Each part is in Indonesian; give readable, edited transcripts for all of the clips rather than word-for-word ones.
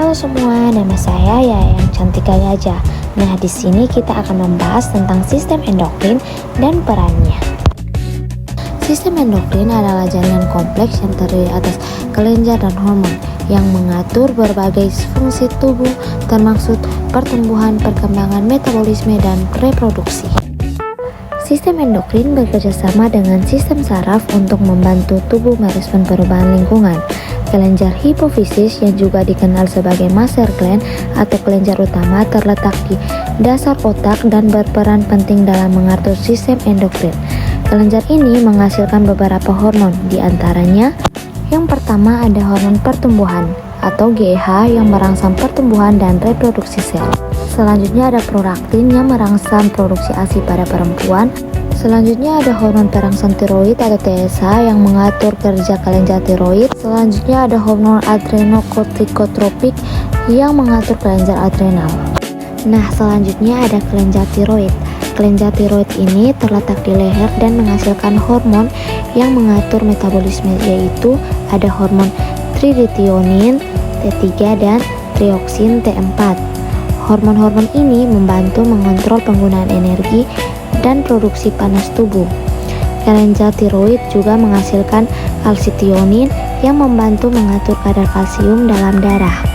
Halo semua, nama saya Yayang Cantika Gajah. Nah, di sini kita akan membahas tentang sistem endokrin dan perannya. Sistem endokrin adalah jaringan kompleks yang terdiri atas kelenjar dan hormon yang mengatur berbagai fungsi tubuh, termasuk pertumbuhan, perkembangan, metabolisme, dan reproduksi. Sistem endokrin bekerja sama dengan sistem saraf untuk membantu tubuh merespon perubahan lingkungan. Kelenjar hipofisis yang juga dikenal sebagai master gland atau kelenjar utama terletak di dasar otak dan berperan penting dalam mengatur sistem endokrin. Kelenjar ini menghasilkan beberapa hormon, di antaranya yang pertama ada hormon pertumbuhan atau GH yang merangsang pertumbuhan dan reproduksi sel. Selanjutnya ada prolaktin yang merangsang produksi ASI pada perempuan. Selanjutnya ada hormon perangsang tiroid atau TSH yang mengatur kerja kelenjar tiroid. Selanjutnya ada hormon adrenokortikotropik yang mengatur kelenjar adrenal. Nah, selanjutnya ada kelenjar tiroid. Kelenjar tiroid ini terletak di leher dan menghasilkan hormon yang mengatur metabolisme, yaitu ada hormon triiodtionin T3 dan trioksin T4. Hormon-hormon ini membantu mengontrol penggunaan energi dan produksi panas tubuh. Kelenjar tiroid juga menghasilkan kalsitionin yang membantu mengatur kadar kalsium dalam darah.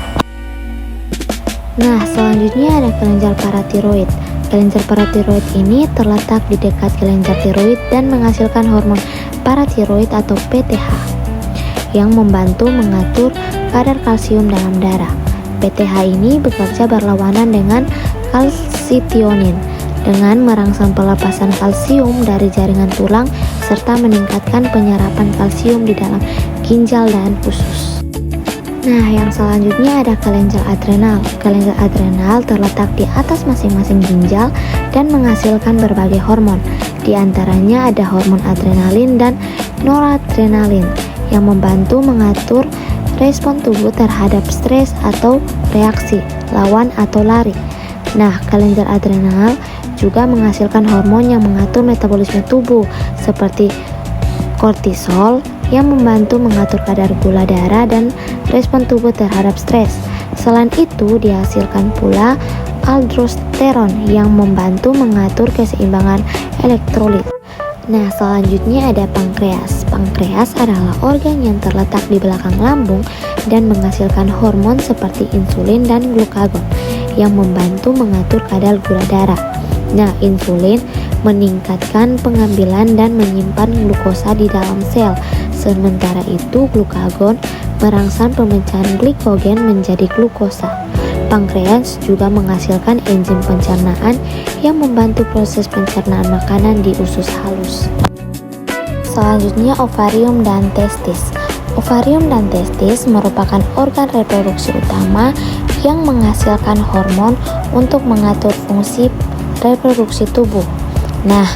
Nah, selanjutnya ada kelenjar paratiroid. Kelenjar paratiroid ini terletak di dekat kelenjar tiroid dan menghasilkan hormon paratiroid atau PTH yang membantu mengatur kadar kalsium dalam darah. PTH ini bekerja berlawanan dengan kalsitionin dengan merangsang pelepasan kalsium dari jaringan tulang serta meningkatkan penyerapan kalsium di dalam ginjal dan usus. Nah, yang selanjutnya ada kelenjar adrenal. Kelenjar adrenal terletak di atas masing-masing ginjal dan menghasilkan berbagai hormon. Di antaranya ada hormon adrenalin dan noradrenalin yang membantu mengatur respon tubuh terhadap stres atau reaksi, lawan atau lari. Nah, kelenjar adrenal juga menghasilkan hormon yang mengatur metabolisme tubuh seperti kortisol yang membantu mengatur kadar gula darah dan respon tubuh terhadap stres. Selain itu, dihasilkan pula aldosteron yang membantu mengatur keseimbangan elektrolit. Nah, selanjutnya ada pankreas. Pankreas adalah organ yang terletak di belakang lambung dan menghasilkan hormon seperti insulin dan glukagon yang membantu mengatur kadar gula darah. Nah, insulin meningkatkan pengambilan dan menyimpan glukosa di dalam sel. Sementara itu, glukagon merangsang pemecahan glikogen menjadi glukosa. Pankreas juga menghasilkan enzim pencernaan yang membantu proses pencernaan makanan di usus halus. Selanjutnya, ovarium dan testis. Ovarium dan testis merupakan organ reproduksi utama yang menghasilkan hormon untuk mengatur fungsi reproduksi tubuh. Nah,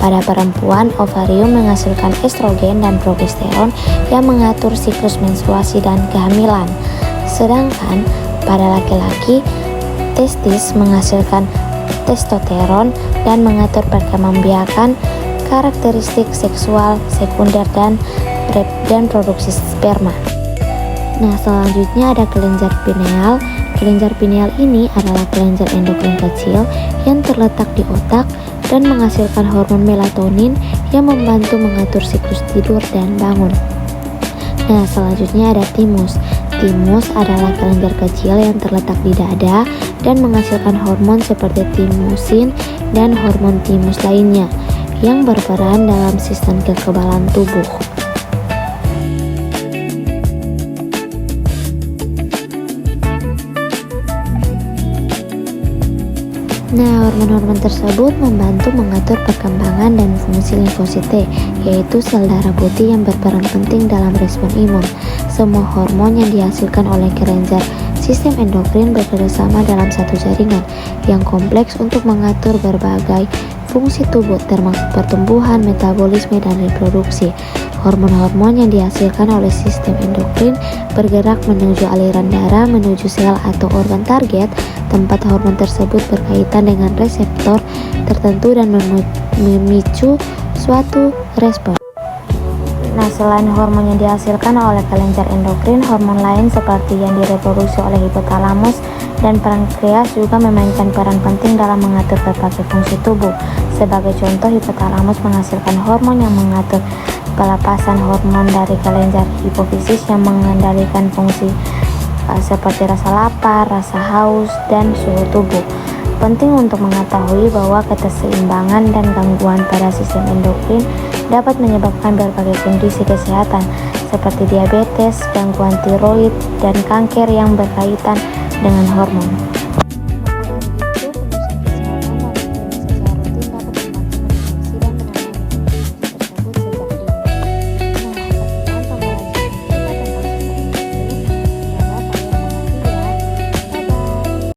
pada perempuan, ovarium menghasilkan estrogen dan progesteron yang mengatur siklus menstruasi dan kehamilan. Sedangkan pada laki-laki, testis menghasilkan testosteron dan mengatur perkembangbiakan karakteristik seksual sekunder dan produksi sperma. Nah, selanjutnya ada kelenjar pineal. Kelenjar pineal ini adalah kelenjar endokrin kecil yang terletak di otak dan menghasilkan hormon melatonin yang membantu mengatur siklus tidur dan bangun. Nah, selanjutnya ada timus. Timus adalah kelenjar kecil yang terletak di dada dan menghasilkan hormon seperti timusin dan hormon timus lainnya yang berperan dalam sistem kekebalan tubuh. Nah, hormon-hormon tersebut membantu mengatur perkembangan dan fungsi limfosit T, yaitu sel darah putih yang berperan penting dalam respon imun. Semua hormon yang dihasilkan oleh kelenjar sistem endokrin bekerjasama dalam satu jaringan yang kompleks untuk mengatur berbagai fungsi tubuh, termasuk pertumbuhan, metabolisme, dan reproduksi. Hormon-hormon yang dihasilkan oleh sistem endokrin bergerak menuju aliran darah menuju sel atau organ target. Tempat hormon tersebut berkaitan dengan reseptor tertentu dan memicu suatu respon. Nah, selain hormon yang dihasilkan oleh kelenjar endokrin, hormon lain seperti yang direproduksi oleh hipotalamus dan pankreas juga memainkan peran penting dalam mengatur berbagai fungsi tubuh. Sebagai contoh, hipotalamus menghasilkan hormon yang mengatur pelepasan hormon dari kelenjar hipofisis yang mengendalikan fungsi seperti rasa lapar, rasa haus, dan suhu tubuh. Penting untuk mengetahui bahwa keseimbangan dan gangguan pada sistem endokrin dapat menyebabkan berbagai kondisi kesehatan seperti diabetes, gangguan tiroid, dan kanker yang berkaitan dengan hormon.